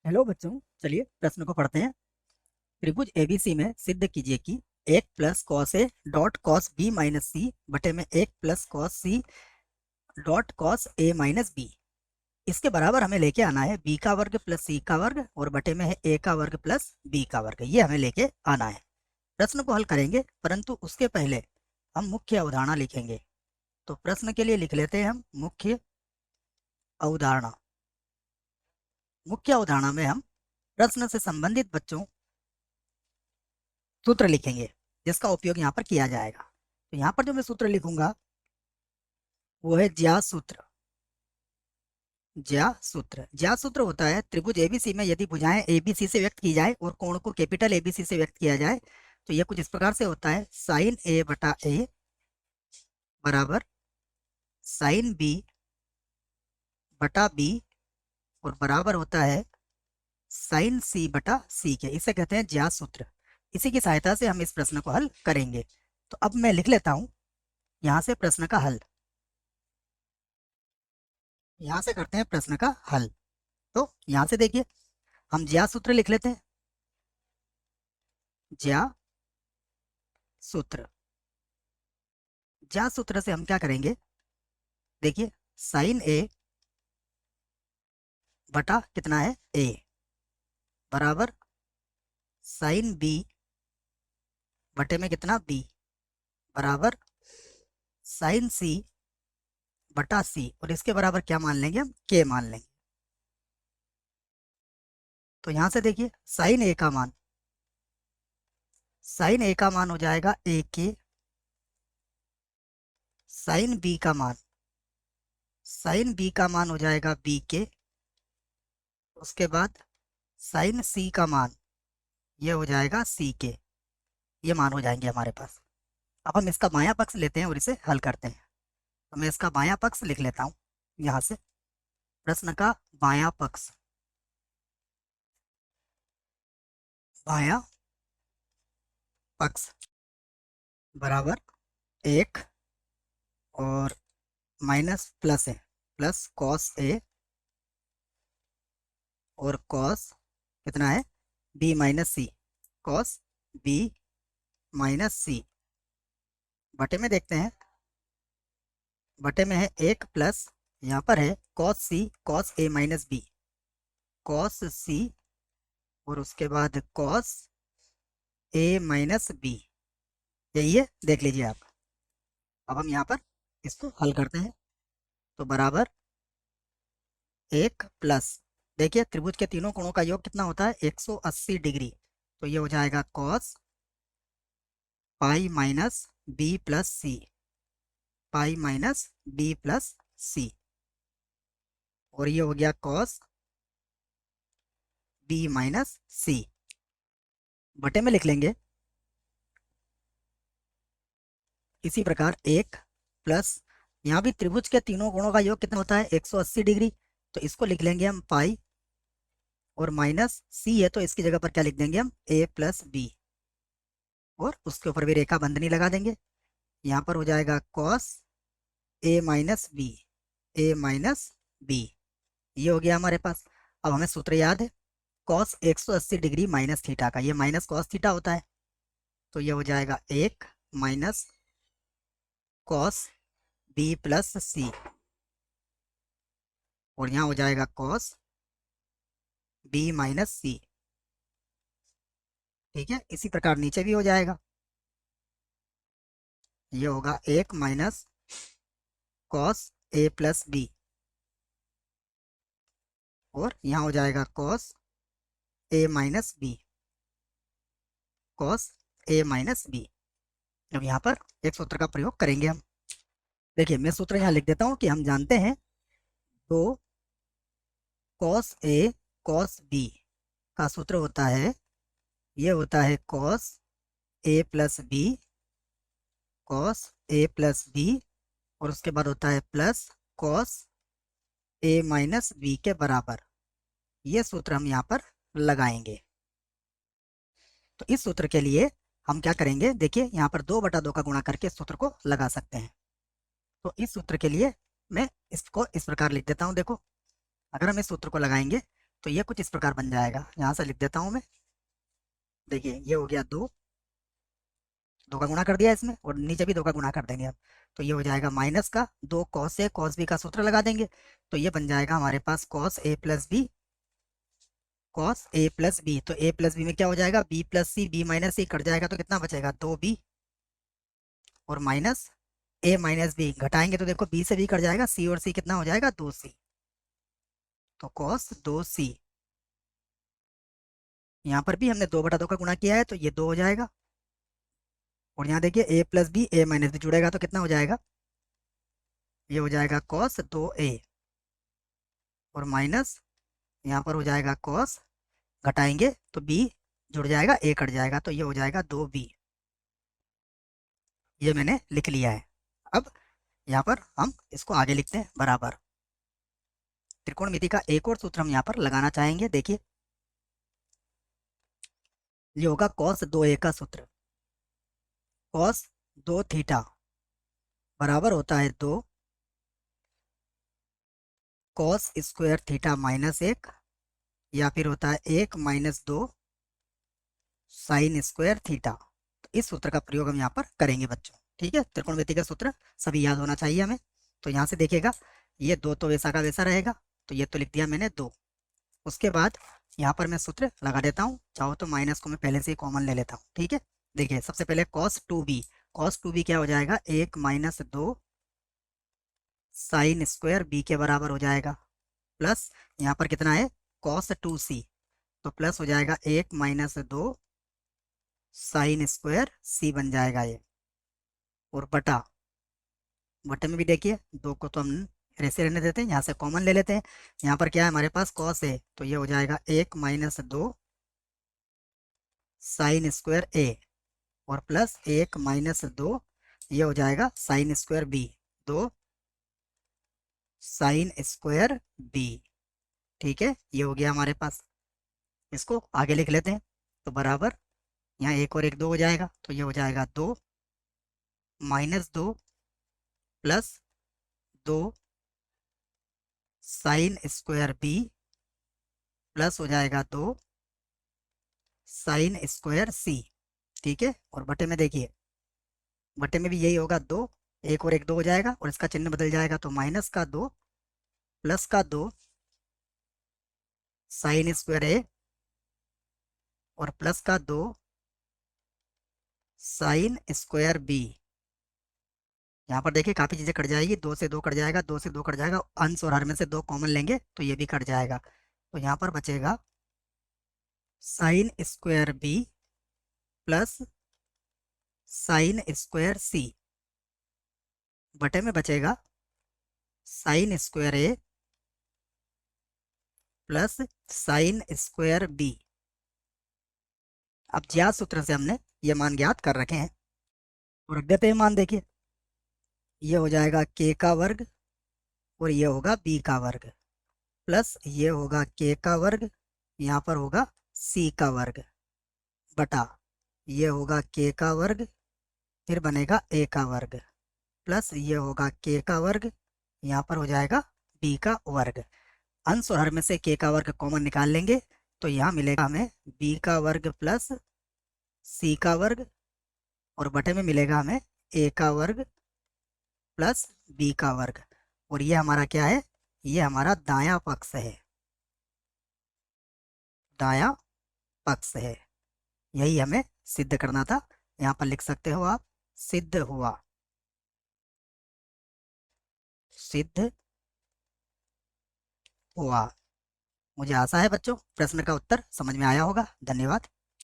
Hello बच्चों, चलिए प्रश्न को पढ़ते हैं। त्रिभुज एबीसी में सिद्ध कीजिए कि 1 + cos A dot cos B - C बटे में 1 + cos C dot cos A - B। इसके बराबर हमें लेके आना है b का वर्ग प्लस c का वर्ग और बटे में है a का वर्ग प्लस b का वर्ग। ये हमें लेके आना है। प्रश्न को हल करेंगे, परंतु उसके पहले हम मुख्य अवधारणा लिखेंगे। तो प्रश्न के लिए लिख लेते हैं हम मुख्य अवधारणा। मुख्य अवधारणा में हम प्रश्न से संबंधित बच्चों सूत्र लिखेंगे, जिसका उपयोग यहाँ पर किया जाएगा। तो यहाँ पर जो मैं सूत्र लिखूंगा वो है ज्या सूत्र। ज्या सूत्र, ज्या सूत्र होता है त्रिभुज एबीसी में यदि भुजाएं एबीसी से व्यक्त की जाए और कोण को कैपिटल एबीसी से व्यक्त किया जाए तो यह कुछ इस प्रकार से होता है। साइन ए बटा ए बराबर साइन बी बटा बी और बराबर होता है साइन सी बटा सी के। इसे कहते हैं ज्या सूत्र। इसी की सहायता से हम इस प्रश्न को हल करेंगे। तो अब मैं लिख लेता हूं यहाँ से प्रश्न का हल। यहाँ से करते हैं प्रश्न का हल। तो यहाँ से देखिए, हम ज्या सूत्र लिख लेते हैं। ज्या सूत्र, ज्या सूत्र से हम क्या करेंगे, देखिए साइन ए बटा कितना है ए बराबर साइन बी बटे में कितना बी बराबर साइन सी बटा सी और इसके बराबर क्या मान लेंगे हम, के मान लेंगे। तो यहां से देखिए साइन ए का मान, साइन ए का मान हो जाएगा ए के, साइन बी का मान, साइन बी का मान हो जाएगा बी के, उसके बाद साइन सी का मान ये हो जाएगा सी के। ये मान हो जाएंगे हमारे पास। अब हम इसका बायां पक्ष लेते हैं और इसे हल करते हैं। तो मैं इसका बायां पक्ष लिख लेता हूं यहाँ से। प्रश्न का बायां पक्ष, बायां पक्ष बराबर 1 और माइनस प्लस है, प्लस कॉस ए और कॉस कितना है बी माइनस सी, कॉस बी माइनस सी बटे में देखते हैं, बटे में है 1 प्लस यहाँ पर है cos C cos A minus B, cos सी और उसके बाद कॉस ए माइनस बी। यही है, देख लीजिए आप। अब हम यहाँ पर इसको हल करते हैं। तो बराबर 1 प्लस, देखिए त्रिभुज के तीनों कोणों का योग कितना होता है 180 डिग्री। तो ये हो जाएगा cos pi minus B plus C, pi minus B plus C और ये हो गया कॉस बी माइनस सी। बटे में लिख लेंगे इसी प्रकार 1 प्लस, यहाँ भी त्रिभुज के तीनों कोणों का योग कितना होता है 180 डिग्री। तो इसको लिख लेंगे हम पाई और माइनस सी है तो इसकी जगह पर क्या लिख देंगे हम ए प्लस बी और उसके ऊपर भी रेखा बंधनी लगा देंगे। यहाँ पर हो जाएगा cos A minus B, A minus B. ये हो गया हमारे पास। अब हमें सूत्र याद है कॉस 180 डिग्री माइनस थीटा का, ये माइनस कॉस थीटा होता है। तो ये हो जाएगा 1 minus cos B plus C और यहाँ हो जाएगा कॉस बी माइनस सी। ठीक है, इसी प्रकार नीचे भी हो जाएगा। ये होगा 1 minus cos A plus B और यहाँ हो जाएगा cos A minus B, cos A minus B. अब यहाँ पर एक सूत्र का प्रयोग करेंगे हम। देखिए मैं सूत्र यहाँ लिख देता हूँ कि हम जानते हैं तो कॉस ए कॉस बी का सूत्र होता है, ये होता है cos A plus B, cos A plus B और उसके बाद होता है plus cos A minus B के बराबर। ये सूत्र हम यहाँ पर लगाएंगे। तो इस सूत्र के लिए हम क्या करेंगे, देखिए यहाँ पर 2/2 का गुणा करके इस सूत्र को लगा सकते हैं। तो इस सूत्र के लिए मैं इसको इस प्रकार लिख देता हूँ। देखो अगर हम इस सूत्र को लगाएंगे तो ये कुछ इस प्रकार बन जाएगा, यहाँ से लिख देता हूँ मैं। देखिए ये हो गया 2, 2 का गुणा कर दिया इसमें, और नीचे भी 2 का गुणा कर देंगे अब। तो ये हो जाएगा माइनस का 2 कॉस ए कॉस बी का सूत्र लगा देंगे। तो ये बन जाएगा हमारे पास cos A plus B, cos A plus B. तो ए प्लस बी में क्या हो जाएगा, बी प्लस सी, बी माइनस सी कट जाएगा तो कितना बचेगा, 2b, और माइनस ए माइनस बी घटाएंगे तो देखो बी से बी कट जाएगा, सी और सी कितना हो जाएगा, 2c। तो कॉस 2c, यहाँ पर भी हमने 2/2 का गुणा किया है तो ये 2 हो जाएगा। और यहाँ देखिए ए प्लस बी, ए माइनस बी जुड़ेगा तो कितना हो जाएगा, ये हो जाएगा कॉस 2a, और माइनस यहाँ पर हो जाएगा कॉस, घटाएंगे तो b जुड़ जाएगा, a कट जाएगा तो ये हो जाएगा 2b। ये मैंने लिख लिया है। अब यहाँ पर हम इसको आगे लिखते हैं बराबर। त्रिकोणमिति का एक और सूत्र हम यहाँ पर लगाना चाहेंगे। देखिए ये होगा cos 2a का सूत्र। cos 2 थीटा बराबर होता है 2 cos स्क्वायर थीटा माइनस 1, या फिर होता है 1 माइनस 2 साइन स्क्वायर थीटा। तो इस सूत्र का प्रयोग हम यहाँ पर करेंगे बच्चों। ठीक है, त्रिकोणमिति का सूत्र सभी याद होना चाहिए हमें। तो यहाँ से देखिएगा ये 2 तो वैसा का वैसा रहेगा, तो ये तो लिख दिया मैंने 2। उसके बाद यहाँ पर मैं सूत्र लगा देता हूँ, चाहो तो माइनस को मैं पहले से ही कॉमन ले लेता हूँ। ठीक है, देखिए सबसे पहले cos 2b, cos 2b क्या हो जाएगा, 1 माइनस 2 साइन स्क्वायर b के बराबर हो जाएगा, प्लस यहाँ पर कितना है cos 2c, तो प्लस हो जाएगा 1 माइनस 2 साइन स्क्वायर c बन जाएगा ये, और बटा, बटे में भी देखिए 2 को तो हम ऐसे रहने देते हैं, यहाँ से कॉमन ले लेते हैं। यहाँ पर क्या है हमारे पास cos है, तो ये हो जाएगा 1 माइनस 2 साइन स्क्वायर a, और प्लस 1 माइनस 2 ये हो जाएगा sine square b, 2 sine square b। ठीक है, ये हो गया हमारे पास। इसको आगे लिख लेते हैं, तो बराबर यहाँ 1 और 1 2 हो जाएगा, तो ये हो जाएगा 2 minus 2 plus 2 sine square b, plus हो जाएगा 2 साइन स्क्वायर c। ठीक है, और बटे में देखिए, बटे में भी यही होगा 2, 1 और 1 2 हो जाएगा, और इसका चिन्ह बदल जाएगा, तो माइनस का 2 प्लस का 2 साइन स्क्वायर a, और प्लस का 2 साइन स्क्वायर b। यहाँ पर देखिए काफी चीजें कट जाएगी, 2 से 2 कट जाएगा, 2 से 2 कट जाएगा, अंश और हर में से 2 कॉमन लेंगे तो ये भी कट जाएगा। तो यहाँ पर बचेगा sine square b plus sine square c, बटे में बचेगा sine square a plus sine square b। अब ज्यात सूत्र से हमने ये मान ज्ञात कर रखे हैं, और रख देते हैं मान। देखिए ये हो जाएगा k का वर्ग, और ये होगा b का वर्ग, प्लस ये होगा k का वर्ग, यहाँ पर होगा c का वर्ग, बटा ये होगा k का वर्ग, फिर बनेगा a का वर्ग, प्लस ये होगा k का वर्ग, यहाँ पर हो जाएगा b का वर्ग। अंश और हर में से k का वर्ग कॉमन निकाल लेंगे, तो यहाँ मिलेगा हमें b का वर्ग प्लस c का वर्ग, और बटे में मिलेगा हमें a का वर्ग प्लस b का वर्ग। और ये हमारा क्या है, ये हमारा दायां पक्ष है, दायां पक्ष है। यही हमें सिद्ध करना था। यहाँ पर लिख सकते हो आप, सिद्ध हुआ, सिद्ध हुआ। मुझे आशा है बच्चों प्रश्न का उत्तर समझ में आया होगा। धन्यवाद।